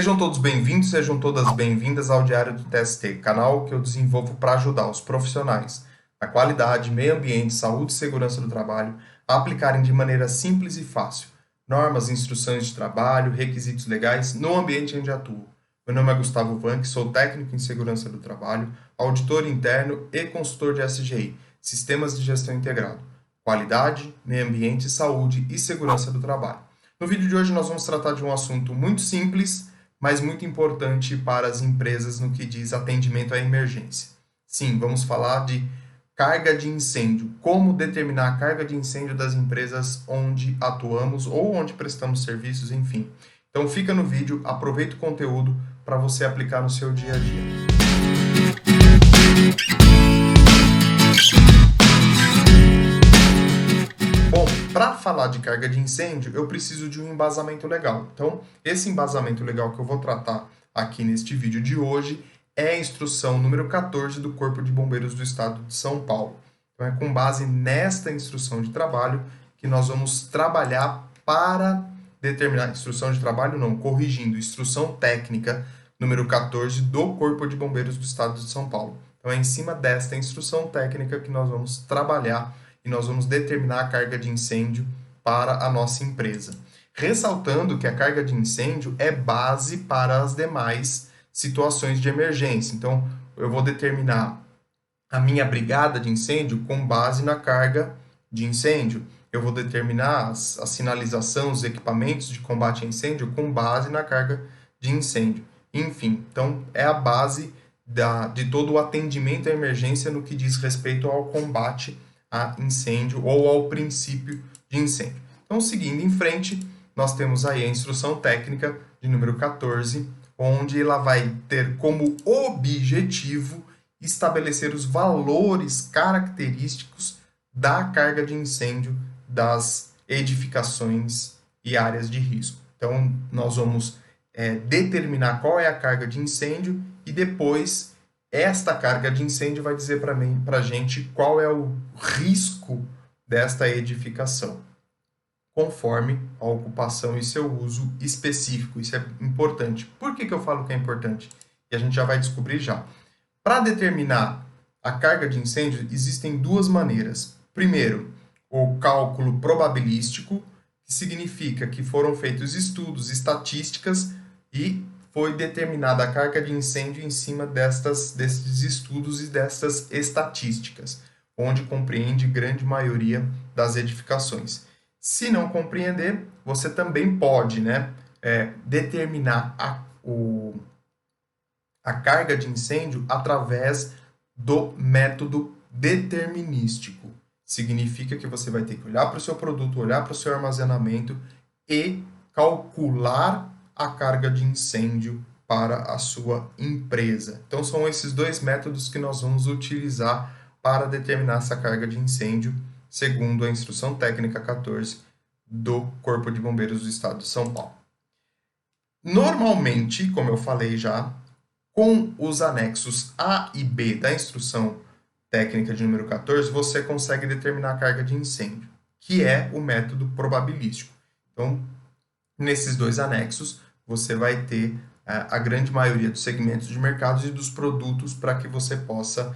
Sejam todos bem-vindos, sejam todas bem-vindas ao Diário do TST, canal que eu desenvolvo para ajudar os profissionais da qualidade, meio ambiente, saúde e segurança do trabalho a aplicarem de maneira simples e fácil normas, instruções de trabalho, requisitos legais no ambiente onde atuam. Meu nome é Gustavo Vanck, sou técnico em segurança do trabalho, auditor interno e consultor de SGI, Sistemas de Gestão Integrado, qualidade, meio ambiente, saúde e segurança do trabalho. No vídeo de hoje nós vamos tratar de um assunto muito simples, mas muito importante para as empresas no que diz atendimento à emergência. Sim, vamos falar de carga de incêndio, como determinar a carga de incêndio das empresas onde atuamos ou onde prestamos serviços, enfim. Então fica no vídeo, aproveita o conteúdo para você aplicar no seu dia a dia. Bom, para falar de carga de incêndio, eu preciso de um embasamento legal. Então, esse embasamento legal que eu vou tratar aqui neste vídeo de hoje é a instrução número 14 do Corpo de Bombeiros do Estado de São Paulo. Então, é com base nesta instrução de trabalho que nós vamos trabalhar para determinar instrução de trabalho, não, corrigindo, instrução técnica número 14 do Corpo de Bombeiros do Estado de São Paulo. Então, é em cima desta instrução técnica que nós vamos trabalhar e nós vamos determinar a carga de incêndio para a nossa empresa. Ressaltando que a carga de incêndio é base para as demais situações de emergência. Então, eu vou determinar a minha brigada de incêndio com base na carga de incêndio. Eu vou determinar a sinalização, os equipamentos de combate a incêndio com base na carga de incêndio. Enfim, então é a base de todo o atendimento à emergência no que diz respeito ao combate a incêndio ou ao princípio de incêndio. Então, seguindo em frente, nós temos aí a instrução técnica de número 14, onde ela vai ter como objetivo estabelecer os valores característicos da carga de incêndio das edificações e áreas de risco. Então, nós vamos determinar qual é a carga de incêndio e depois esta carga de incêndio vai dizer para a gente qual é o risco desta edificação, conforme a ocupação e seu uso específico. Isso é importante. Por que eu falo que é importante? E a gente já vai descobrir já. Para determinar a carga de incêndio, existem duas maneiras. Primeiro, o cálculo probabilístico, que significa que foram feitos estudos, estatísticas e foi determinada a carga de incêndio em cima desses estudos e destas estatísticas, onde compreende grande maioria das edificações. Se não compreender, você também pode determinar a carga de incêndio através do método determinístico. Significa que você vai ter que olhar para o seu produto, olhar para o seu armazenamento e calcular a carga de incêndio para a sua empresa. Então, são esses dois métodos que nós vamos utilizar para determinar essa carga de incêndio, segundo a instrução técnica 14 do Corpo de Bombeiros do Estado de São Paulo. Normalmente, como eu falei já, com os anexos A e B da instrução técnica de número 14, você consegue determinar a carga de incêndio, que é o método probabilístico. Então, nesses dois anexos, você vai ter a grande maioria dos segmentos de mercados e dos produtos para que você possa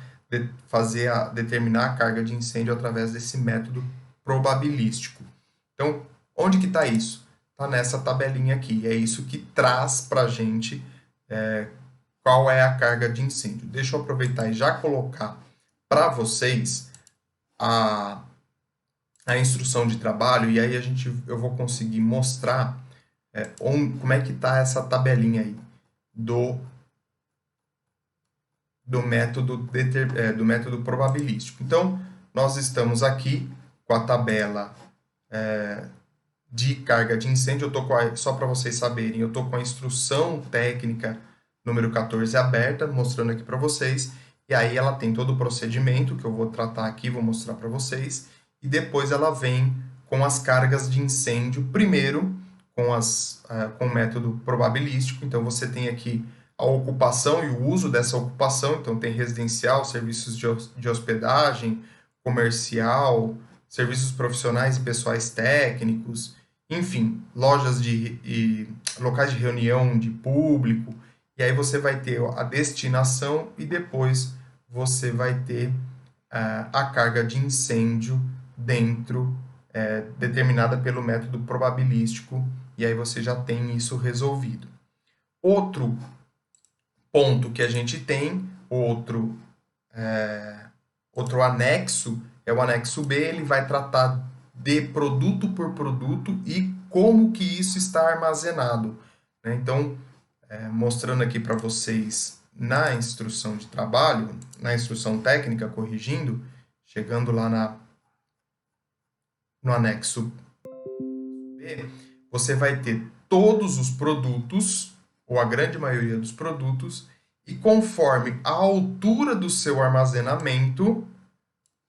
determinar a carga de incêndio através desse método probabilístico. Então, onde que está isso? Está nessa tabelinha aqui. É isso que traz para a gente qual é a carga de incêndio. Deixa eu aproveitar e já colocar para vocês a instrução de trabalho, e aí eu vou conseguir mostrar como é que está essa tabelinha aí do método probabilístico. Então, nós estamos aqui com a tabela de carga de incêndio. Só para vocês saberem, eu estou com a instrução técnica número 14 aberta, mostrando aqui para vocês, e aí ela tem todo o procedimento que eu vou tratar aqui, vou mostrar para vocês, e depois ela vem com as cargas de incêndio, primeiro com o método probabilístico. Então, você tem aqui a ocupação e o uso dessa ocupação. Então, tem residencial, serviços de hospedagem, comercial, serviços profissionais e pessoais técnicos, enfim, lojas e locais de reunião de público, e aí você vai ter a destinação e depois você vai ter a carga de incêndio dentro, determinada pelo método probabilístico, e aí você já tem isso resolvido. Outro ponto que a gente tem, outro anexo, é o anexo B, ele vai tratar de produto por produto e como que isso está armazenado, né? Então, mostrando aqui para vocês na instrução de trabalho, na instrução técnica, corrigindo, chegando lá no anexo B, você vai ter todos os produtos, ou a grande maioria dos produtos, e conforme a altura do seu armazenamento,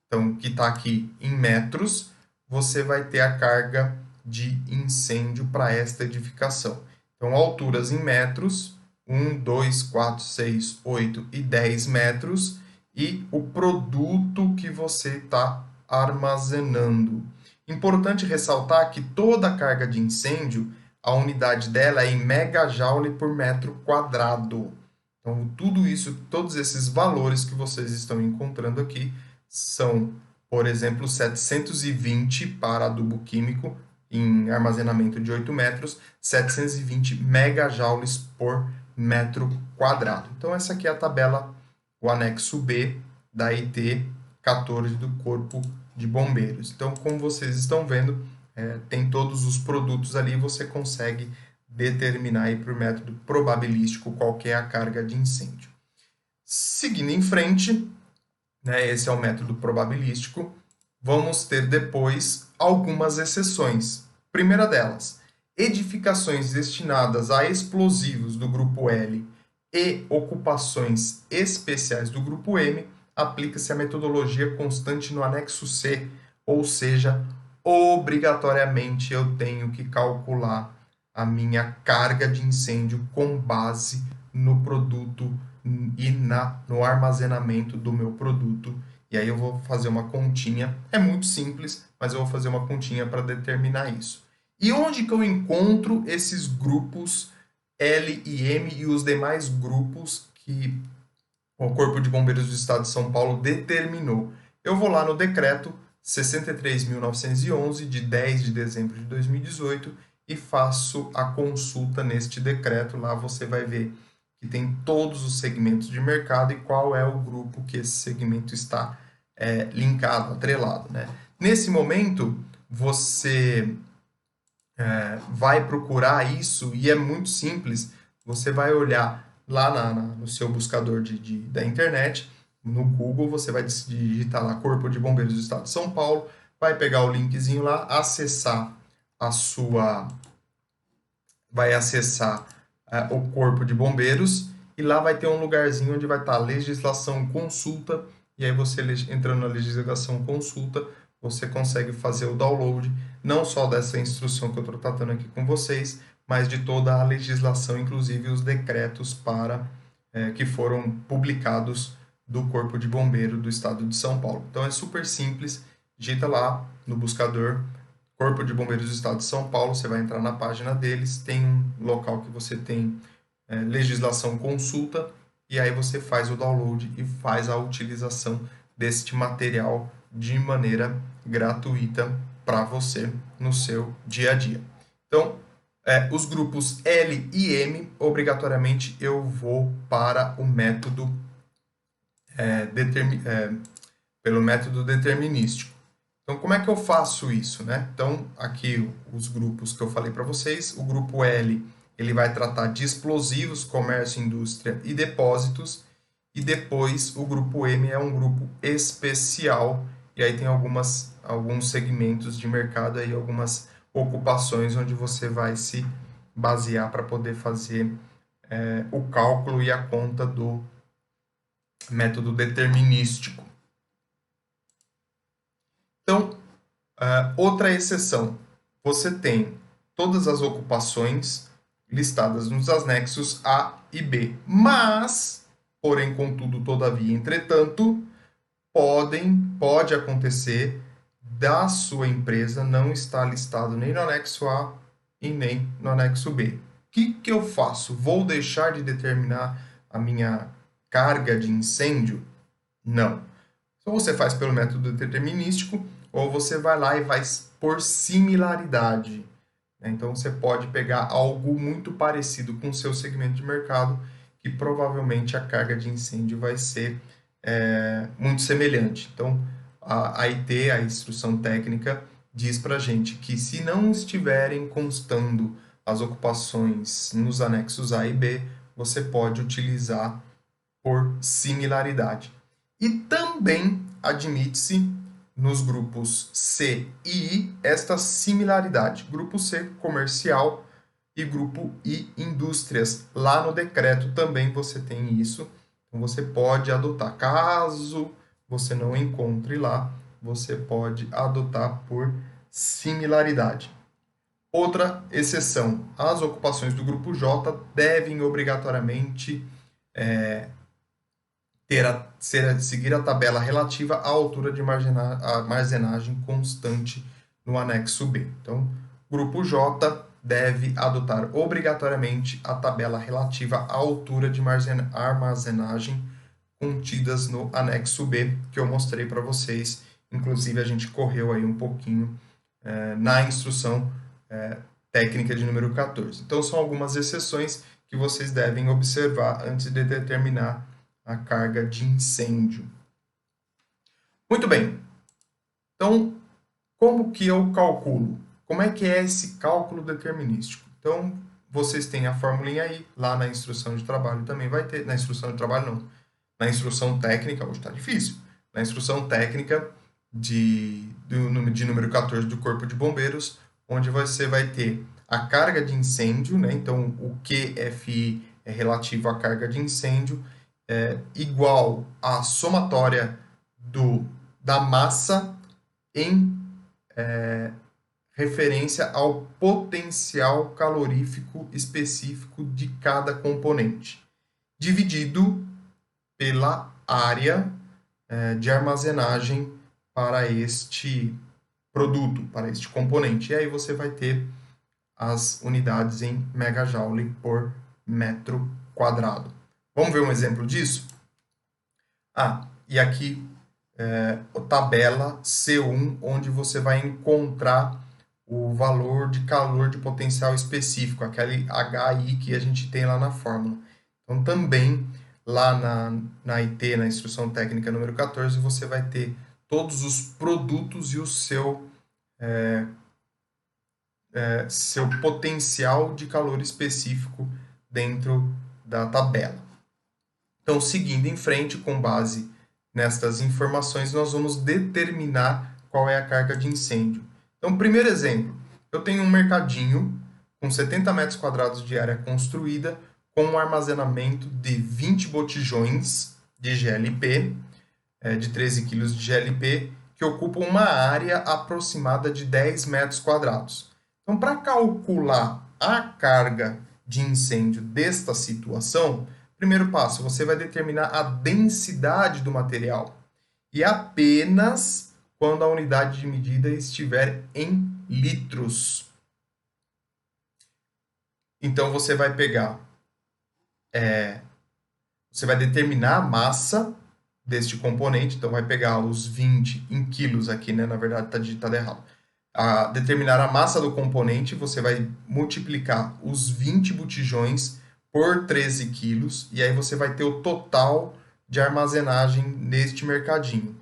então que está aqui em metros, você vai ter a carga de incêndio para esta edificação. Então, alturas em metros, 1, 2, 4, 6, 8 e 10 metros, e o produto que você está armazenando. Importante ressaltar que toda a carga de incêndio, a unidade dela é em megajoule por metro quadrado. Então, tudo isso, todos esses valores que vocês estão encontrando aqui são, por exemplo, 720 para adubo químico em armazenamento de 8 metros, 720 megajoules por metro quadrado. Então, essa aqui é a tabela, o anexo B da IT 14 do Corpo de Bombeiros. Então, como vocês estão vendo, tem todos os produtos ali, você consegue determinar aí por método probabilístico qual que é a carga de incêndio. Seguindo em frente, né, esse é o método probabilístico, vamos ter depois algumas exceções. Primeira delas, edificações destinadas a explosivos do grupo L e ocupações especiais do grupo M, aplica-se a metodologia constante no anexo C, ou seja, obrigatoriamente eu tenho que calcular a minha carga de incêndio com base no produto e no armazenamento do meu produto. E aí eu vou fazer uma continha, é muito simples, mas eu vou fazer uma continha para determinar isso. E onde que eu encontro esses grupos L e M e os demais grupos que o Corpo de Bombeiros do Estado de São Paulo determinou? Eu vou lá no decreto 63.911, de 10 de dezembro de 2018, e faço a consulta neste decreto. Lá você vai ver que tem todos os segmentos de mercado e qual é o grupo que esse segmento está linkado, atrelado, né? Nesse momento, você vai procurar isso e é muito simples. Você vai olhar lá no seu buscador da internet, no Google, você vai digitar lá Corpo de Bombeiros do Estado de São Paulo, vai pegar o linkzinho lá, vai acessar o Corpo de Bombeiros, e lá vai ter um lugarzinho onde vai estar legislação consulta, e aí você entrando na legislação consulta, você consegue fazer o download, não só dessa instrução que eu estou tratando aqui com vocês, mas de toda a legislação, inclusive os decretos que foram publicados do Corpo de Bombeiro do Estado de São Paulo. Então é super simples, digita lá no buscador Corpo de Bombeiros do Estado de São Paulo, você vai entrar na página deles, tem um local que você tem legislação consulta, e aí você faz o download e faz a utilização deste material de maneira gratuita para você no seu dia a dia. Então, os grupos L e M, obrigatoriamente eu vou para o método pelo método determinístico. Então, como é que eu faço isso, né? Então, aqui os grupos que eu falei para vocês, o grupo L, ele vai tratar de explosivos, comércio, indústria e depósitos, e depois o grupo M é um grupo especial, e aí tem alguns segmentos de mercado, aí algumas ocupações onde você vai se basear para poder fazer o cálculo e a conta do método determinístico. Então, outra exceção, você tem todas as ocupações listadas nos anexos A e B, mas, porém, contudo, todavia, entretanto, pode acontecer da sua empresa não está listado nem no anexo A e nem no anexo B. O que eu faço? Vou deixar de determinar a minha carga de incêndio? Não. Então você faz pelo método determinístico ou você vai lá e vai por similaridade. Então você pode pegar algo muito parecido com o seu segmento de mercado, que provavelmente a carga de incêndio vai ser muito semelhante. Então a IT, a instrução técnica, diz para a gente que se não estiverem constando as ocupações nos anexos A e B, você pode utilizar por similaridade. E também admite-se nos grupos C e I esta similaridade. Grupo C, comercial, e grupo I, indústrias. Lá no decreto também você tem isso. Então você pode adotar. Caso você não encontre lá, você pode adotar por similaridade. Outra exceção: as ocupações do grupo J devem obrigatoriamente seguir a tabela relativa à altura de armazenagem constante no anexo B. Então, grupo J deve adotar obrigatoriamente a tabela relativa à altura de armazenagem contidas no anexo B, que eu mostrei para vocês. Inclusive, a gente correu aí um pouquinho na instrução técnica de número 14. Então, são algumas exceções que vocês devem observar antes de determinar a carga de incêndio. Muito bem. Então, como que eu calculo? Como é que é esse cálculo determinístico? Então, vocês têm a formulinha aí, lá na instrução de trabalho também vai ter. Na instrução de trabalho, não. Na instrução técnica, hoje está difícil. Na instrução técnica de número 14 do Corpo de Bombeiros, onde você vai ter a carga de incêndio, né? Então, o QFI é relativo à carga de incêndio, igual à somatória da massa em referência ao potencial calorífico específico de cada componente, dividido pela área de armazenagem para este produto, para este componente. E aí você vai ter as unidades em megajoule por metro quadrado. Vamos ver um exemplo disso? E aqui a tabela C1, onde você vai encontrar o valor de calor de potencial específico, aquele HI que a gente tem lá na fórmula. Então, também lá na IT, na instrução técnica número 14, você vai ter todos os produtos e o seu potencial de calor específico dentro da tabela. Então, seguindo em frente, com base nestas informações, nós vamos determinar qual é a carga de incêndio. Então, primeiro exemplo, eu tenho um mercadinho com 70 metros quadrados de área construída, com um armazenamento de 20 botijões de GLP, de 13 kg de GLP, que ocupam uma área aproximada de 10 metros quadrados. Então, para calcular a carga de incêndio desta situação, primeiro passo, você vai determinar a densidade do material. E apenas quando a unidade de medida estiver em litros. Então, você vai pegar... você vai determinar a massa deste componente. Então, vai pegar os 20 em quilos aqui, né? Na verdade, está digitado errado. Determinar a massa do componente, você vai multiplicar os 20 botijões por 13 quilos, e aí você vai ter o total de armazenagem neste mercadinho.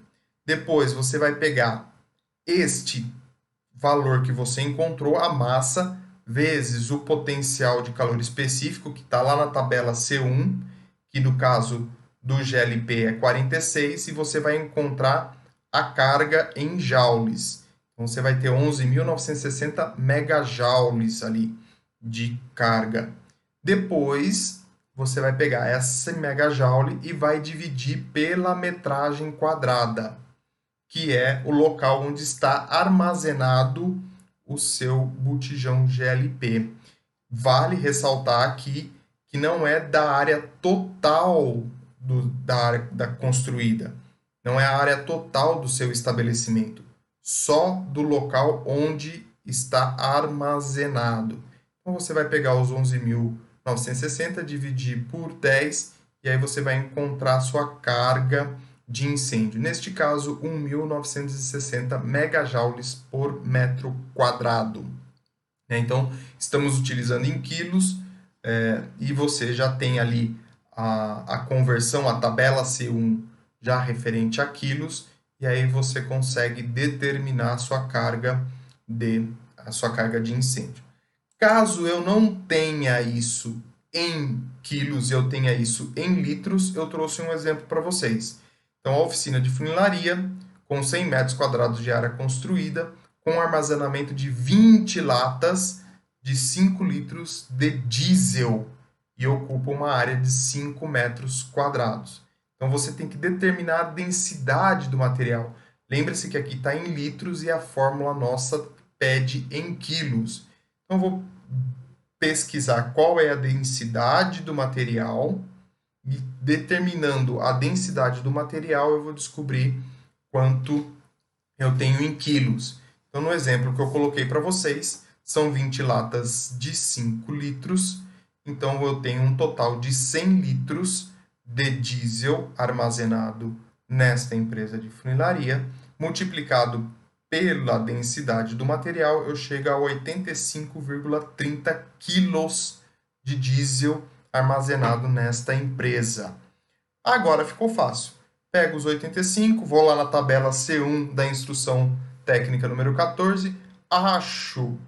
Depois, você vai pegar este valor que você encontrou, a massa, vezes o potencial de calor específico, que está lá na tabela C1, que no caso do GLP é 46, e você vai encontrar a carga em joules. Então, você vai ter 11.960 megajoules ali de carga. Depois, você vai pegar essa megajoule e vai dividir pela metragem quadrada, que é o local onde está armazenado o seu botijão GLP. Vale ressaltar aqui que não é da área total da área construída, não é a área total do seu estabelecimento. só do local onde está armazenado. Então, você vai pegar os 11.960, dividir por 10, e aí você vai encontrar a sua carga de incêndio. Neste caso, 1.960 megajoules por metro quadrado. Então, estamos utilizando em quilos, e você já tem ali a conversão, a tabela C1 já referente a quilos, e aí você consegue determinar a sua carga de incêndio. Caso eu não tenha isso em quilos, eu tenha isso em litros, eu trouxe um exemplo para vocês. Então, a oficina de funilaria, com 100 metros quadrados de área construída, com armazenamento de 20 latas de 5 litros de diesel e ocupa uma área de 5 metros quadrados. Então, você tem que determinar a densidade do material. Lembre-se que aqui está em litros e a fórmula nossa pede em quilos. Então, vou pesquisar qual é a densidade do material e, determinando a densidade do material, eu vou descobrir quanto eu tenho em quilos. Então, no exemplo que eu coloquei para vocês, são 20 latas de 5 litros. Então, eu tenho um total de 100 litros de diesel armazenado nesta empresa de funilaria, multiplicado pela densidade do material, eu chego a 85,30 quilos de diesel armazenado nesta empresa. Agora ficou fácil. Pego os 85, vou lá na tabela C1 da instrução técnica número 14, acho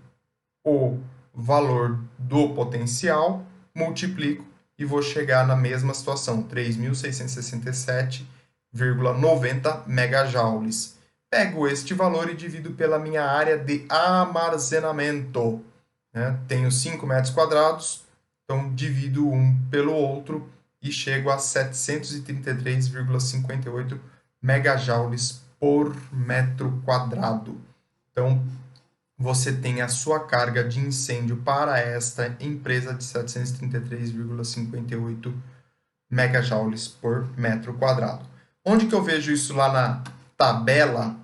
o valor do potencial, multiplico e vou chegar na mesma situação, 3.667,90 megajoules. Pego este valor e divido pela minha área de armazenamento. Tenho 5 metros quadrados, então divido um pelo outro e chego a 733,58 megajoules por metro quadrado. Então, você tem a sua carga de incêndio para esta empresa de 733,58 megajoules por metro quadrado. Onde que eu vejo isso lá na tabela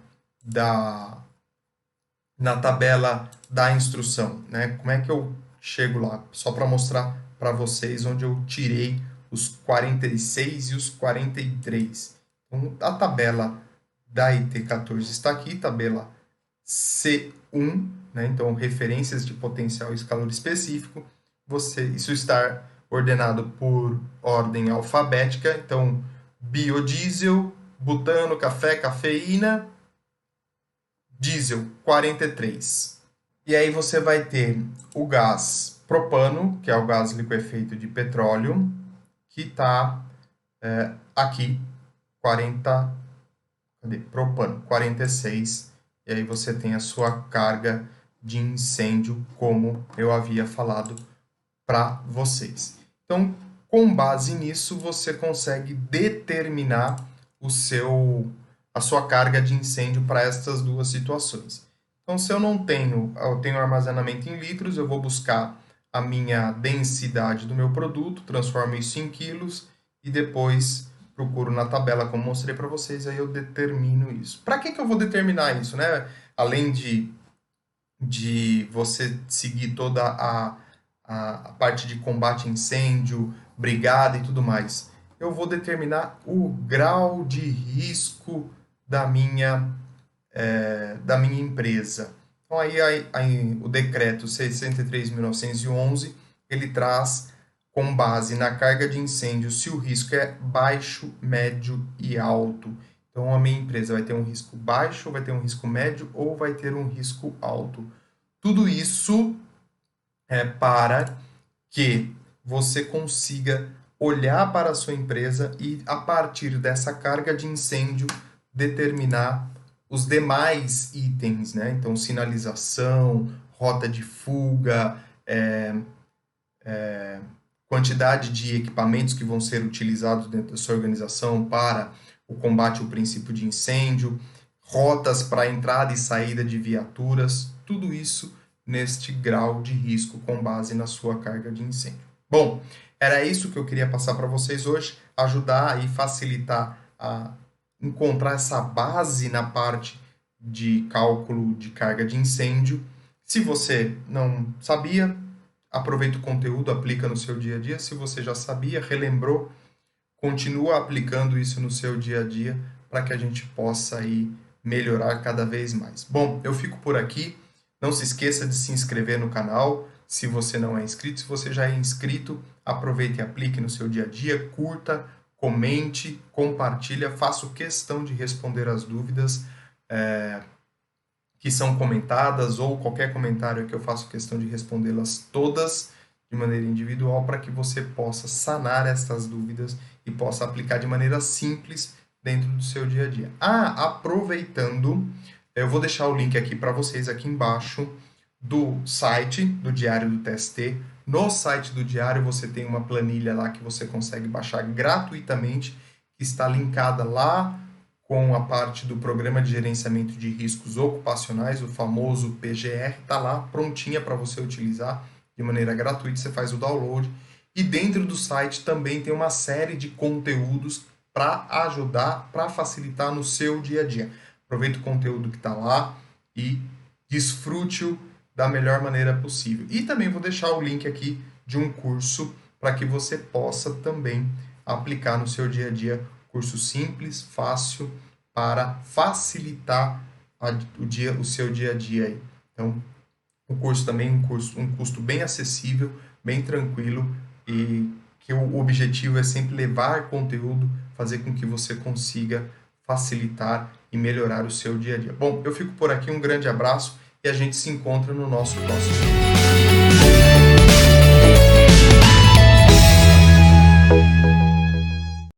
da instrução, né? Como é que eu chego lá? Só para mostrar para vocês onde eu tirei os 46 e os 43. Então, a tabela da IT14 está aqui, tabela C1, né? Então, referências de potencial e calor específico. Isso está ordenado por ordem alfabética. Então, biodiesel, butano, café, cafeína, diesel, 43. E aí você vai ter o gás propano, que é o gás liquefeito de petróleo, que está aqui, 40, propano, 46. E aí você tem a sua carga de incêndio, como eu havia falado para vocês. Então, com base nisso, você consegue determinar a sua carga de incêndio para estas duas situações. Então, se eu tenho armazenamento em litros, eu vou buscar a minha densidade do meu produto, transformo isso em quilos e depois procuro na tabela, como mostrei para vocês, aí eu determino isso. Para que eu vou determinar isso, né? Além de você seguir toda a parte de combate a incêndio, brigada e tudo mais. Eu vou determinar o grau de risco da minha empresa. Então, aí o decreto 63.911, ele traz com base na carga de incêndio se o risco é baixo, médio e alto. Então, a minha empresa vai ter um risco baixo, vai ter um risco médio ou vai ter um risco alto. Tudo isso é para que você consiga olhar para a sua empresa e, a partir dessa carga de incêndio, determinar os demais itens, né? Então, sinalização, rota de fuga, quantidade de equipamentos que vão ser utilizados dentro da sua organização para o combate ao princípio de incêndio, rotas para entrada e saída de viaturas, tudo isso neste grau de risco com base na sua carga de incêndio. Bom, era isso que eu queria passar para vocês hoje, ajudar e facilitar a encontrar essa base na parte de cálculo de carga de incêndio. Se você não sabia, aproveita o conteúdo, aplica no seu dia a dia. Se você já sabia, relembrou, continua aplicando isso no seu dia a dia para que a gente possa aí melhorar cada vez mais. Bom, eu fico por aqui. Não se esqueça de se inscrever no canal se você não é inscrito. Se você já é inscrito, aproveite e aplique no seu dia a dia, curta, comente, compartilha, faço questão de responder as dúvidas que são comentadas ou qualquer comentário que eu faço questão de respondê-las todas de maneira individual para que você possa sanar essas dúvidas e possa aplicar de maneira simples dentro do seu dia a dia. Aproveitando, eu vou deixar o link aqui para vocês aqui embaixo do site do Diário do TST. No site do Diário você tem uma planilha lá que você consegue baixar gratuitamente, que está linkada lá com a parte do Programa de Gerenciamento de Riscos Ocupacionais, o famoso PGR, está lá prontinha para você utilizar de maneira gratuita, você faz o download. E dentro do site também tem uma série de conteúdos para ajudar, para facilitar no seu dia a dia. Aproveite o conteúdo que está lá e desfrute-o da melhor maneira possível. E também vou deixar o link aqui de um curso para que você possa também aplicar no seu dia a dia. Curso simples, fácil, para facilitar o seu dia a dia aí. Então, o curso também é um custo bem acessível, bem tranquilo, e que o objetivo é sempre levar conteúdo, fazer com que você consiga facilitar e melhorar o seu dia a dia. Bom, eu fico por aqui, um grande abraço e a gente se encontra no nosso próximo vídeo.